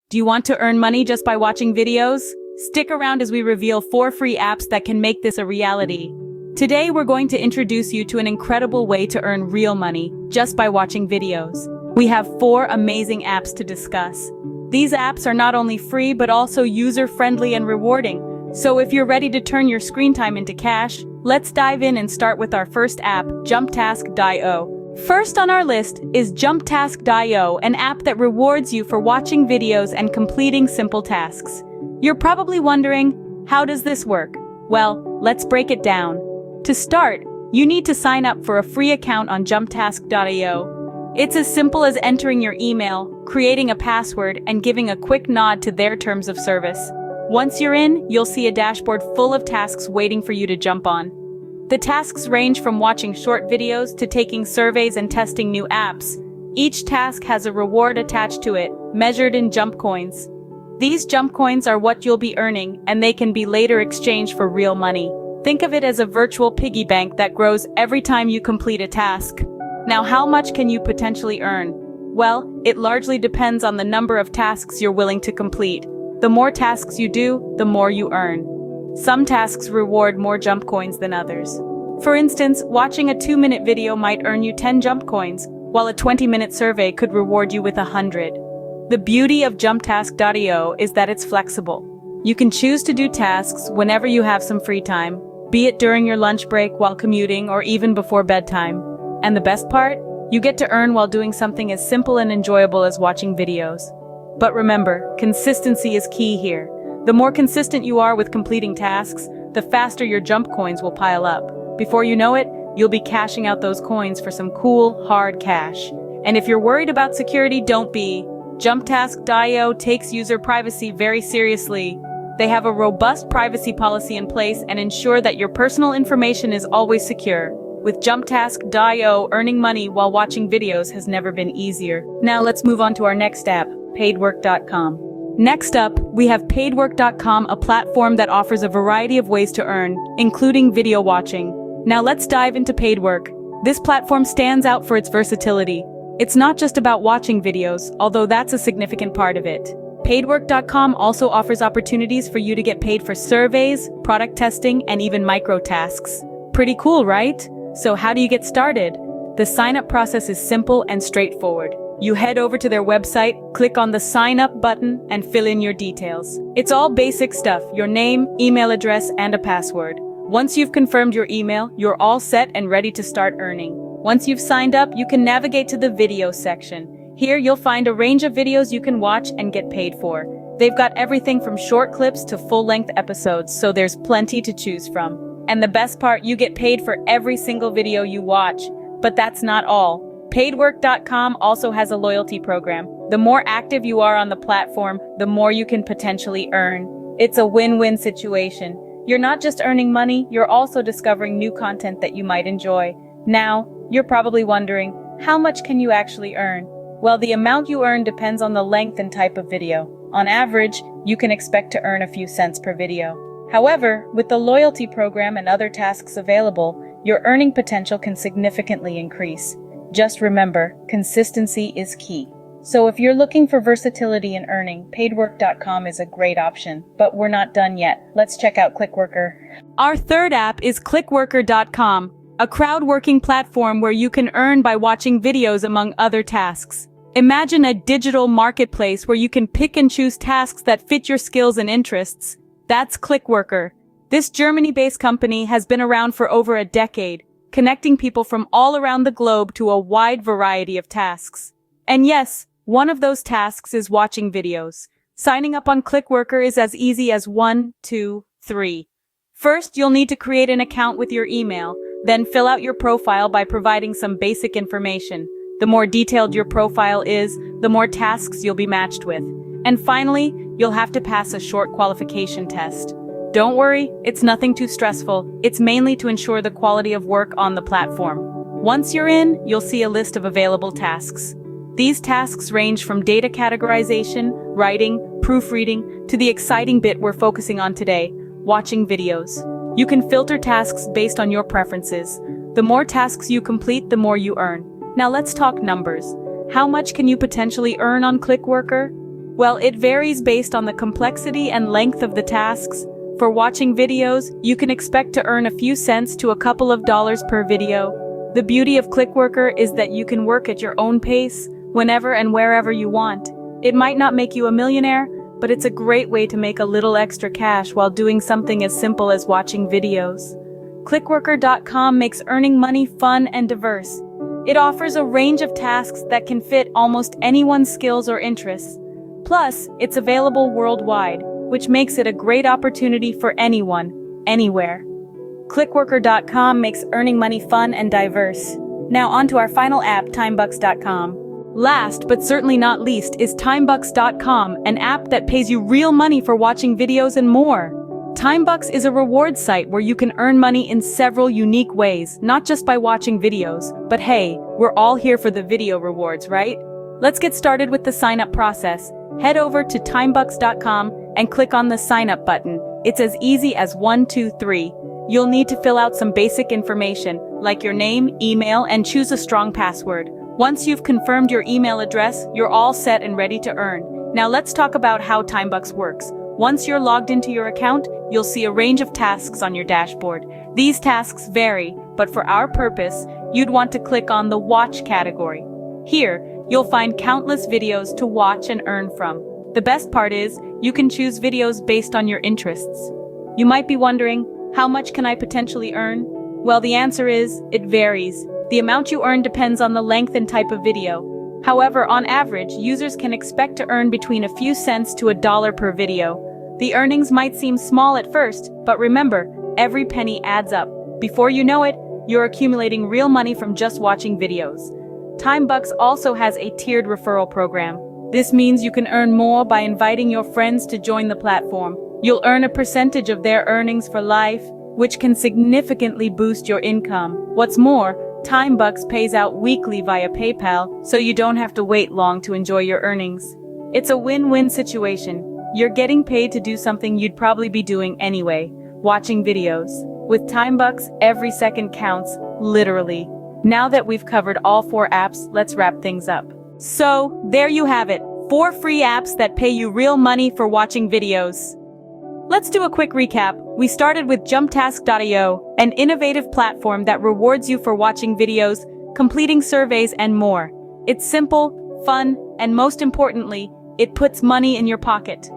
Do you want to earn money just by watching videos? Stick around as we reveal 4 free apps that can make this a reality. Today we're going to introduce you to an incredible way to earn real money just by watching videos. We have 4 amazing apps to discuss. These apps are not only free but also user-friendly and rewarding. So if you're ready to turn your screen time into cash, let's dive in and start with our first app, Jumptask.io. First on our list is Jumptask.io, an app that rewards you for watching videos and completing simple tasks. You're probably wondering, how does this work? Well, let's break it down. To start, you need to sign up for a free account on Jumptask.io. It's as simple as entering your email, creating a password, and giving a quick nod to their terms of service. Once you're in, you'll see a dashboard full of tasks waiting for you to jump on. The tasks range from watching short videos to taking surveys and testing new apps. Each task has a reward attached to it, measured in jump coins. These jump coins are what you'll be earning, and they can be later exchanged for real money. Think of it as a virtual piggy bank that grows every time you complete a task. Now, how much can you potentially earn? Well, it largely depends on the number of tasks you're willing to complete. The more tasks you do, the more you earn. Some tasks reward more jump coins than others. For instance, watching a 2-minute video might earn you 10 jump coins, while a 20-minute survey could reward you with 100. The beauty of Jumptask.io is that it's flexible. You can choose to do tasks whenever you have some free time, be it during your lunch break, while commuting, or even before bedtime. And the best part? You get to earn while doing something as simple and enjoyable as watching videos. But remember, consistency is key here. The more consistent you are with completing tasks, the faster your jump coins will pile up. Before you know it, you'll be cashing out those coins for some cool, hard cash. And if you're worried about security, don't be. Jumptask.io takes user privacy very seriously. They have a robust privacy policy in place and ensure that your personal information is always secure. With Jumptask.io, earning money while watching videos has never been easier. Now let's move on to our next app, Paidwork.com. Next up, we have Paidwork.com, a platform that offers a variety of ways to earn, including video watching. Now let's dive into Paidwork. This platform stands out for its versatility. It's not just about watching videos, although that's a significant part of it. Paidwork.com also offers opportunities for you to get paid for surveys, product testing, and even micro tasks. Pretty cool, right? So how do you get started? The sign-up process is simple and straightforward. You head over to their website, click on the sign up button, and fill in your details. It's all basic stuff, your name, email address, and a password. Once you've confirmed your email, you're all set and ready to start earning. Once you've signed up, you can navigate to the video section. Here you'll find a range of videos you can watch and get paid for. They've got everything from short clips to full-length episodes, so there's plenty to choose from. And the best part, you get paid for every single video you watch. But that's not all. Paidwork.com also has a loyalty program. The more active you are on the platform, the more you can potentially earn. It's a win-win situation. You're not just earning money, you're also discovering new content that you might enjoy. Now, you're probably wondering, how much can you actually earn? Well, the amount you earn depends on the length and type of video. On average, you can expect to earn a few cents per video. However, with the loyalty program and other tasks available, your earning potential can significantly increase. Just remember, consistency is key. So if you're looking for versatility in earning, Paidwork.com is a great option. But we're not done yet. Let's check out ClickWorker. Our third app is ClickWorker.com, a crowd-working platform where you can earn by watching videos among other tasks. Imagine a digital marketplace where you can pick and choose tasks that fit your skills and interests. That's ClickWorker. This Germany-based company has been around for over a decade, connecting people from all around the globe to a wide variety of tasks. And yes, one of those tasks is watching videos. Signing up on ClickWorker is as easy as 1, 2, 3. First, you'll need to create an account with your email, then fill out your profile by providing some basic information. The more detailed your profile is, the more tasks you'll be matched with. And finally, you'll have to pass a short qualification test. Don't worry, it's nothing too stressful. It's mainly to ensure the quality of work on the platform. Once you're in, you'll see a list of available tasks. These tasks range from data categorization, writing, proofreading, to the exciting bit we're focusing on today, watching videos. You can filter tasks based on your preferences. The more tasks you complete, the more you earn. Now let's talk numbers. How much can you potentially earn on ClickWorker? Well, it varies based on the complexity and length of the tasks. For watching videos, you can expect to earn a few cents to a couple of dollars per video. The beauty of Clickworker is that you can work at your own pace, whenever and wherever you want. It might not make you a millionaire, but it's a great way to make a little extra cash while doing something as simple as watching videos. Clickworker.com makes earning money fun and diverse. It offers a range of tasks that can fit almost anyone's skills or interests. Plus, it's available worldwide, which makes it a great opportunity for anyone, anywhere. Clickworker.com makes earning money fun and diverse. Now on to our final app, Timebucks.com. Last, but certainly not least, is Timebucks.com, an app that pays you real money for watching videos and more. Timebucks is a reward site where you can earn money in several unique ways, not just by watching videos, but hey, we're all here for the video rewards, right? Let's get started with the sign-up process. Head over to Timebucks.com and click on the sign up button. It's as easy as 1, 2, 3. You'll need to fill out some basic information, like your name, email, and choose a strong password. Once you've confirmed your email address, you're all set and ready to earn. Now let's talk about how Timebucks works. Once you're logged into your account, you'll see a range of tasks on your dashboard. These tasks vary, but for our purpose, you'd want to click on the Watch category. Here, you'll find countless videos to watch and earn from. The best part is, you can choose videos based on your interests. You might be wondering, how much can I potentially earn? Well, the answer is, it varies. The amount you earn depends on the length and type of video. However, on average, users can expect to earn between a few cents to $1 per video. The earnings might seem small at first, but remember, every penny adds up. Before you know it, you're accumulating real money from just watching videos. Timebucks also has a tiered referral program. This means you can earn more by inviting your friends to join the platform. You'll earn a percentage of their earnings for life, which can significantly boost your income. What's more, Timebucks pays out weekly via PayPal, so you don't have to wait long to enjoy your earnings. It's a win-win situation. You're getting paid to do something you'd probably be doing anyway, watching videos. With Timebucks, every second counts, literally. Now that we've covered all 4 apps, let's wrap things up. So, there you have it, 4 free apps that pay you real money for watching videos. Let's do a quick recap. We started with JumpTask.io, an innovative platform that rewards you for watching videos, completing surveys, and more. It's simple, fun, and most importantly, it puts money in your pocket.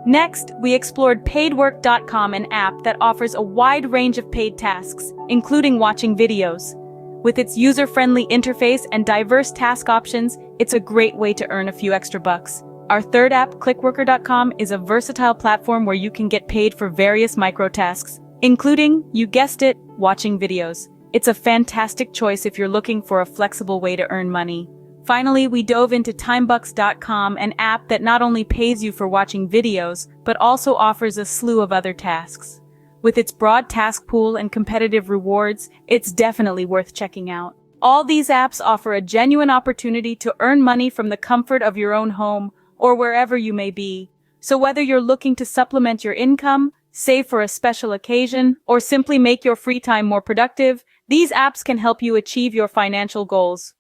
Next, we explored Paidwork.com, an app that offers a wide range of paid tasks, including watching videos. With its user-friendly interface and diverse task options, it's a great way to earn a few extra bucks. Our third app, Clickworker.com, is a versatile platform where you can get paid for various micro-tasks, including, you guessed it, watching videos. It's a fantastic choice if you're looking for a flexible way to earn money. Finally, we dove into Timebucks.com, an app that not only pays you for watching videos, but also offers a slew of other tasks. With its broad task pool and competitive rewards, it's definitely worth checking out. All these apps offer a genuine opportunity to earn money from the comfort of your own home, or wherever you may be. So whether you're looking to supplement your income, save for a special occasion, or simply make your free time more productive, these apps can help you achieve your financial goals.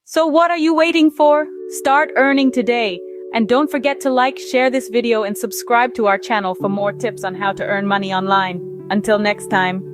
So what are you waiting for? Start earning today. And don't forget to like, share this video, and subscribe to our channel for more tips on how to earn money online. Until next time.